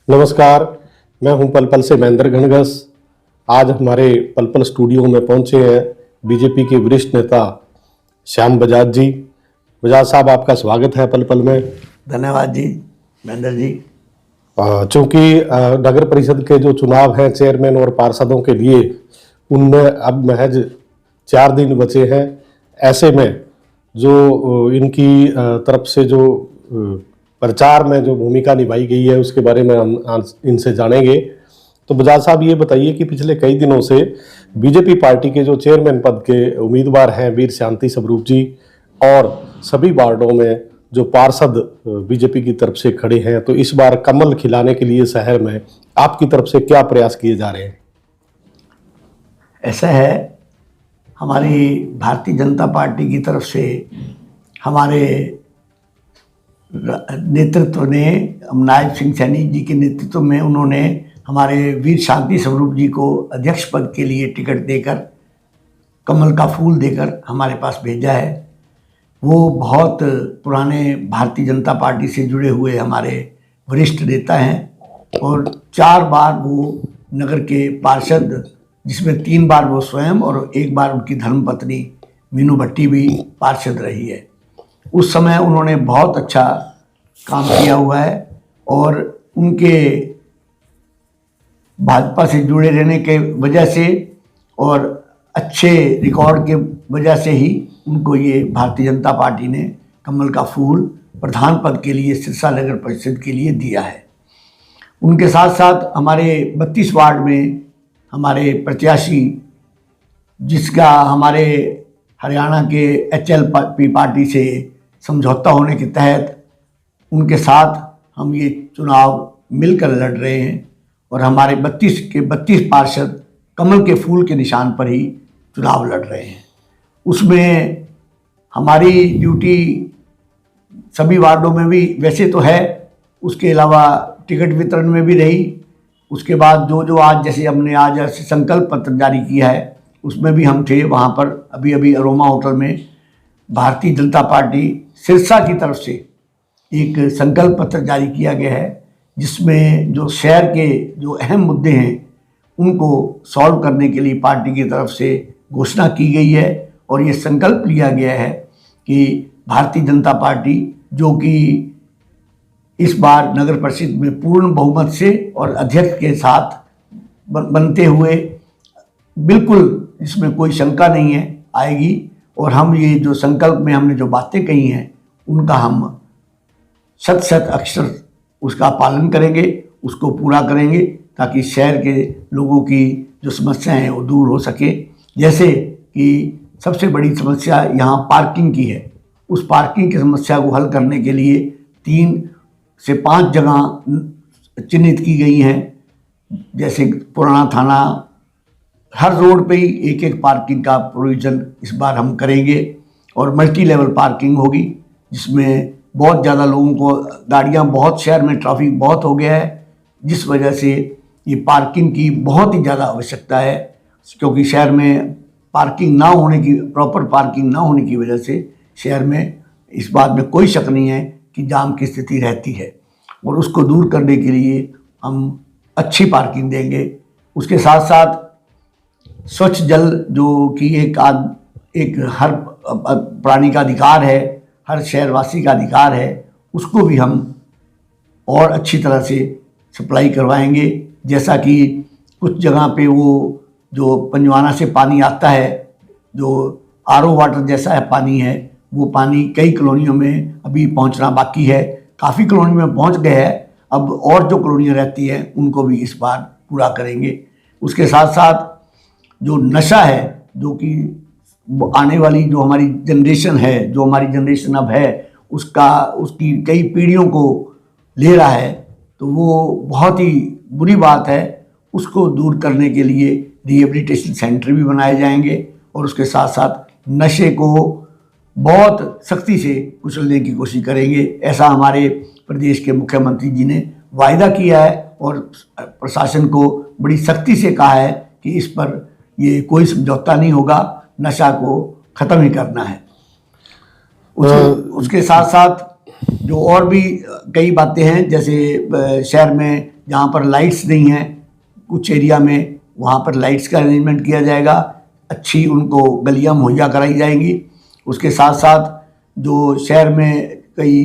नमस्कार, मैं हूं पलपल से महेंद्र घनघस। आज हमारे पलपल स्टूडियो में पहुंचे हैं बीजेपी के वरिष्ठ नेता श्याम बजाज जी। बजाज साहब, आपका स्वागत है पलपल में। धन्यवाद जी महेंद्र जी। चूंकि नगर परिषद के जो चुनाव हैं चेयरमैन और पार्षदों के लिए, उनमें अब महज 4 दिन बचे हैं। ऐसे में जो इनकी तरफ से जो प्रचार में जो भूमिका निभाई गई है उसके बारे में हम आज इनसे जानेंगे। तो बजाज साहब, ये बताइए कि पिछले कई दिनों से बीजेपी पार्टी के जो चेयरमैन पद के उम्मीदवार हैं वीर शांति स्वरूप जी, और सभी वार्डों में जो पार्षद बीजेपी की तरफ से खड़े हैं, तो इस बार कमल खिलाने के लिए शहर में आपकी तरफ से क्या प्रयास किए जा रहे हैं? ऐसा है, हमारी भारतीय जनता पार्टी की तरफ से हमारे नेतृत्व ने, नायब सिंह सैनी जी के नेतृत्व में उन्होंने हमारे वीर शांति स्वरूप जी को अध्यक्ष पद के लिए टिकट देकर, कमल का फूल देकर हमारे पास भेजा है। वो बहुत पुराने भारतीय जनता पार्टी से जुड़े हुए हमारे वरिष्ठ नेता हैं और 4 बार वो नगर के पार्षद, जिसमें 3 बार वो स्वयं और 1 बार उनकी धर्मपत्नी मीनू भट्टी भी पार्षद रही है। उस समय उन्होंने बहुत अच्छा काम किया हुआ है और उनके भाजपा से जुड़े रहने के वजह से और अच्छे रिकॉर्ड के वजह से ही उनको ये भारतीय जनता पार्टी ने कमल का फूल प्रधान पद के लिए सिरसा नगर परिषद के लिए दिया है। उनके साथ साथ हमारे 32 वार्ड में हमारे प्रत्याशी, जिसका हमारे हरियाणा के HLP पार्टी से समझौता होने के तहत उनके साथ हम ये चुनाव मिलकर लड़ रहे हैं और हमारे 32 के 32 पार्षद कमल के फूल के निशान पर ही चुनाव लड़ रहे हैं। उसमें हमारी ड्यूटी सभी वार्डों में भी वैसे तो है, उसके अलावा टिकट वितरण में भी रही। उसके बाद जो आज, जैसे हमने आज संकल्प पत्र जारी किया है, उसमें भी हम थे वहाँ पर। अभी अरोमा होटल में भारतीय जनता पार्टी सिरसा की तरफ से एक संकल्प पत्र जारी किया गया है, जिसमें जो शहर के जो अहम मुद्दे हैं उनको सॉल्व करने के लिए पार्टी की तरफ से घोषणा की गई है और ये संकल्प लिया गया है कि भारतीय जनता पार्टी, जो कि इस बार नगर परिषद में पूर्ण बहुमत से और अध्यक्ष के साथ बनते हुए, बिल्कुल इसमें कोई शंका नहीं है, आएगी। और हम ये जो संकल्प में हमने जो बातें कही हैं उनका हम 100% अक्षर उसका पालन करेंगे, उसको पूरा करेंगे, ताकि शहर के लोगों की जो समस्याएं हैं वो दूर हो सके। जैसे कि सबसे बड़ी समस्या यहाँ पार्किंग की है, उस पार्किंग की समस्या को हल करने के लिए 3 से 5 जगह चिन्हित की गई हैं। जैसे पुराना थाना, हर रोड पे ही एक पार्किंग का प्रोविज़न इस बार हम करेंगे और मल्टी लेवल पार्किंग होगी, जिसमें बहुत ज़्यादा लोगों को, गाड़ियाँ बहुत, शहर में ट्रैफिक बहुत हो गया है, जिस वजह से ये पार्किंग की बहुत ही ज़्यादा आवश्यकता है। क्योंकि शहर में पार्किंग ना होने की, प्रॉपर पार्किंग ना होने की वजह से शहर में, इस बात में कोई शक नहीं है कि जाम की स्थिति रहती है और उसको दूर करने के लिए हम अच्छी पार्किंग देंगे। उसके साथ साथ स्वच्छ जल, जो कि एक हर प्राणी का अधिकार है, हर शहरवासी का अधिकार है, उसको भी हम और अच्छी तरह से सप्लाई करवाएंगे। जैसा कि कुछ जगह पे वो जो पंजवाना से पानी आता है, जो RO वाटर जैसा है पानी है, वो पानी कई कॉलोनियों में अभी पहुंचना बाकी है। काफ़ी कॉलोनी में पहुंच गए हैं, अब और जो कॉलोनियाँ रहती हैं उनको भी इस बार पूरा करेंगे। उसके साथ साथ जो नशा है, जो कि आने वाली जो हमारी जनरेशन है, जो हमारी जनरेशन अब है, उसकी कई पीढ़ियों को ले रहा है, तो वो बहुत ही बुरी बात है। उसको दूर करने के लिए रिहेबिलिटेशन सेंटर भी बनाए जाएंगे और उसके साथ साथ नशे को बहुत सख्ती से कुचलने की कोशिश करेंगे। ऐसा हमारे प्रदेश के मुख्यमंत्री जी ने वायदा किया है और प्रशासन को बड़ी सख्ती से कहा है कि इस पर ये कोई समझौता नहीं होगा, नशा को ख़त्म ही करना है। उसके साथ साथ जो और भी कई बातें हैं, जैसे शहर में जहाँ पर लाइट्स नहीं हैं कुछ एरिया में, वहाँ पर लाइट्स का अरेंजमेंट किया जाएगा, अच्छी उनको गलियाँ मुहैया कराई जाएंगी। उसके साथ साथ जो शहर में कई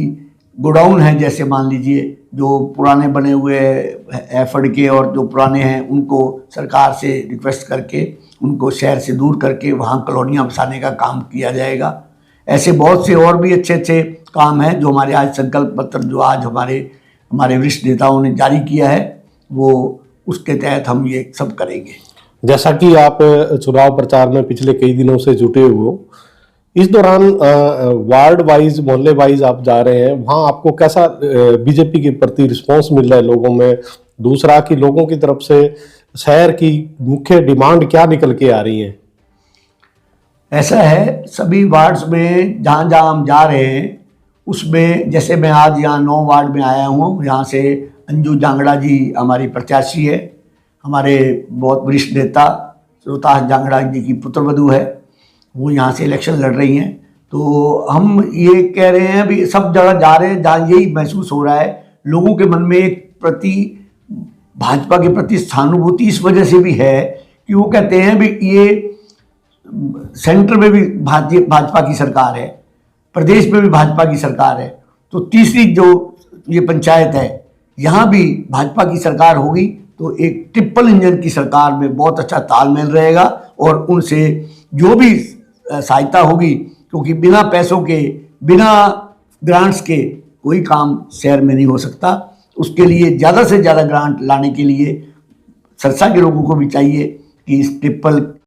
गोडाउन हैं, जैसे मान लीजिए जो पुराने बने हुए एफर्ड के और जो पुराने हैं, उनको सरकार से रिक्वेस्ट करके उनको शहर से दूर करके वहाँ कॉलोनियाँ बसाने का काम किया जाएगा। ऐसे बहुत से और भी अच्छे अच्छे काम हैं जो हमारे आज संकल्प पत्र जो आज हमारे वरिष्ठ नेताओं ने जारी किया है, वो उसके तहत हम ये सब करेंगे। जैसा कि आप चुनाव प्रचार में पिछले कई दिनों से जुटे हुए हो, इस दौरान वार्ड वाइज मोहल्ले वाइज आप जा रहे हैं, वहाँ आपको कैसा बीजेपी के प्रति रिस्पांस मिल रहा है लोगों में? दूसरा कि लोगों की तरफ से शहर की मुख्य डिमांड क्या निकल के आ रही है? ऐसा है, सभी वार्ड्स में जहाँ जहाँ हम जा रहे हैं उसमें, जैसे मैं आज यहाँ 9 वार्ड में आया हूँ, यहाँ से अंजू जांगड़ा जी हमारी प्रत्याशी है, हमारे बहुत वरिष्ठ नेता रोहतास जांगड़ा जी की पुत्रवधू है, वो यहाँ से इलेक्शन लड़ रही हैं। तो हम ये कह रहे हैं भी सब जगह जा रहे हैं जहाँ यही महसूस हो रहा है, लोगों के मन में एक प्रति भाजपा के प्रति सहानुभूति इस वजह से भी है कि वो कहते हैं भी ये सेंटर में भी भाजपा की सरकार है, प्रदेश में भी भाजपा की सरकार है, तो तीसरी जो ये पंचायत है यहाँ भी भाजपा की सरकार होगी, तो एक ट्रिपल इंजन की सरकार में बहुत अच्छा तालमेल रहेगा और उनसे जो भी सहायता होगी, क्योंकि बिना पैसों के, बिना ग्रांट्स के कोई काम शहर में नहीं हो सकता। उसके लिए ज़्यादा से ज़्यादा ग्रांट लाने के लिए सिरसा के लोगों को भी चाहिए कि इस ट्रिपल